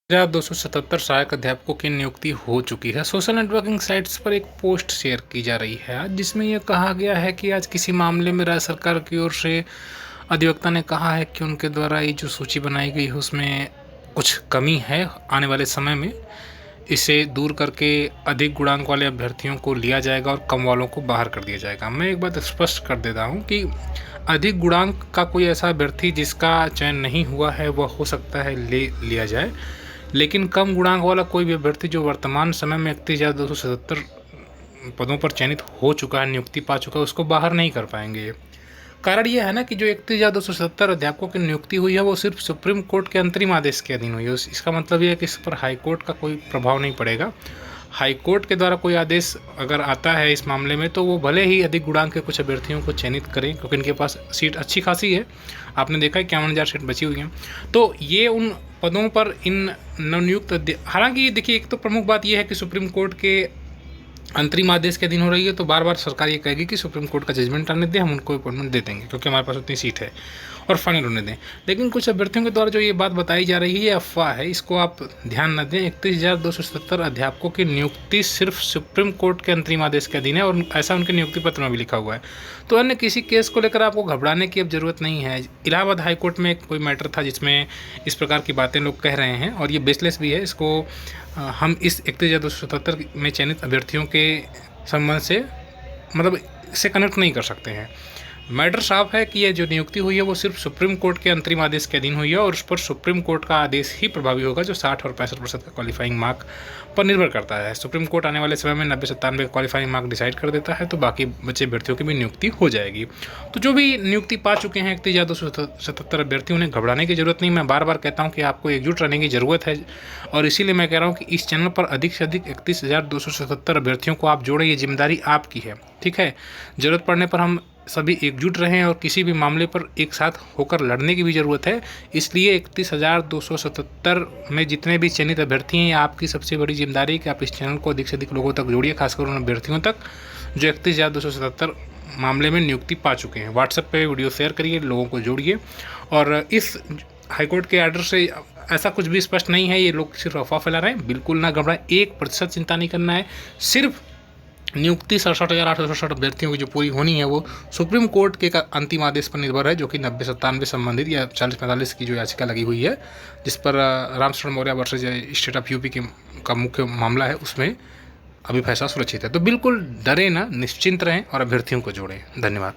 277 सहायक अध्यापकों की नियुक्ति हो चुकी है। सोशल नेटवर्किंग साइट्स पर एक पोस्ट शेयर की जा रही है आज, जिसमें यह कहा गया है कि आज किसी मामले में राज्य सरकार की ओर से अधिवक्ता ने कहा है कि उनके द्वारा ये जो सूची बनाई गई है उसमें कुछ कमी है। आने वाले समय में इसे दूर करके अधिक गुणांक वाले अभ्यर्थियों को लिया जाएगा और कम वालों को बाहर कर दिया जाएगा। मैं एक बात स्पष्ट कर देता हूँ कि अधिक गुणांक का कोई ऐसा अभ्यर्थी जिसका चयन नहीं हुआ है वह हो सकता है ले लिया जाए, लेकिन कम गुणांक वाला कोई भी अभ्यर्थी जो वर्तमान समय में 31,277 पदों पर चयनित हो चुका है, नियुक्ति पा चुका है, उसको बाहर नहीं कर पाएंगे। कारण यह है ना कि जो 31,277 अध्यापकों की नियुक्ति हुई है वो सिर्फ सुप्रीम कोर्ट के अंतरिम आदेश के अधीन हुई है। इसका मतलब यह है कि इस पर हाई कोर्ट का कोई प्रभाव नहीं पड़ेगा। हाई कोर्ट के द्वारा कोई आदेश अगर आता है इस मामले में तो वो भले ही अधिक गुणांक के कुछ अभ्यर्थियों को चयनित करें, क्योंकि इनके पास सीट अच्छी खासी है। आपने देखा है 51,000 सीट बची हुई हैं। तो ये उन पदों पर इन नवनियुक्त, हालांकि देखिए एक तो प्रमुख बात यह है कि सुप्रीम कोर्ट के अंतरिम आदेश के अधीन हो रही है, तो बार बार सरकार ये कहेगी कि सुप्रीम कोर्ट का जजमेंट आने दें, हम उनको अपॉइंटमेंट दे देंगे क्योंकि हमारे पास उतनी सीट है और फाइनल होने दें। लेकिन कुछ अभ्यर्थियों के द्वारा जो ये बात बताई जा रही है ये अफवाह है, इसको आप ध्यान न दें। 31,277 अध्यापकों की नियुक्ति सिर्फ सुप्रीम कोर्ट के अंतरिम आदेश के अधीन है और ऐसा उनके नियुक्ति पत्र में भी लिखा हुआ है। तो अन्य किसी केस को लेकर आपको घबराने की अब जरूरत नहीं है। इलाहाबाद हाईकोर्ट में कोई मैटर था जिसमें इस प्रकार की बातें लोग कह रहे हैं और ये बेसलेस भी है। इसको हम इस 31,277 में चयनित अभ्यर्थियों के संबंध से मतलब इससे कनेक्ट नहीं कर सकते हैं। मैटर साफ है कि यह जो नियुक्ति हुई है वो सिर्फ सुप्रीम कोर्ट के अंतरिम आदेश के अधीन हुई है और उस पर सुप्रीम कोर्ट का आदेश ही प्रभावी होगा, जो 60 और 65% का क्वालिफाइंग मार्क पर निर्भर करता है। सुप्रीम कोर्ट आने वाले समय में 90-97 का क्वालिफाइंग मार्क डिसाइड कर देता है, तो बाकी बचे अभ्यर्थियों की भी नियुक्ति हो जाएगी। तो जो भी नियुक्ति पा चुके हैं 31,277 अभ्यर्थी, उन्हें घबराने की जरूरत नहीं। मैं बार बार कहता हूँ कि आपको एकजुट रहने की ज़रूरत है और इसीलिए मैं कह रहा हूँ कि इस चैनल पर अधिक से अधिक 31,277 अभ्यर्थियों को आप जोड़ें। ये जिम्मेदारी आपकी है, ठीक है। ज़रूरत पड़ने पर हम सभी एकजुट रहें और किसी भी मामले पर एक साथ होकर लड़ने की भी ज़रूरत है। इसलिए 31,277 में जितने भी चयनित अभ्यर्थी हैं, आपकी सबसे बड़ी जिम्मेदारी है कि आप इस चैनल को अधिक से अधिक लोगों तक जोड़िए, खासकर उन अभ्यर्थियों तक जो 31,277 मामले में नियुक्ति पा चुके हैं। व्हाट्सएप पे वीडियो शेयर करिए, लोगों को जोड़िए। और इस हाईकोर्ट के आर्डर से ऐसा कुछ भी स्पष्ट नहीं है, ये लोग सिर्फ अफवाह फैला रहे हैं। बिल्कुल ना घबराएं, 1% चिंता नहीं करना है। सिर्फ नियुक्ति 67,867 अभ्यर्थियों की जो पूरी होनी है वो सुप्रीम कोर्ट के अंतिम आदेश पर निर्भर है, जो कि 90-97 संबंधित या 40-45 की जो याचिका लगी हुई है, जिस पर Ramsharan Maurya versus state of UP का मुख्य मामला है, उसमें अभी फैसला सुरक्षित है। तो बिल्कुल डरे ना, निश्चिंत रहें और अभ्यर्थियों को जोड़ें। धन्यवाद।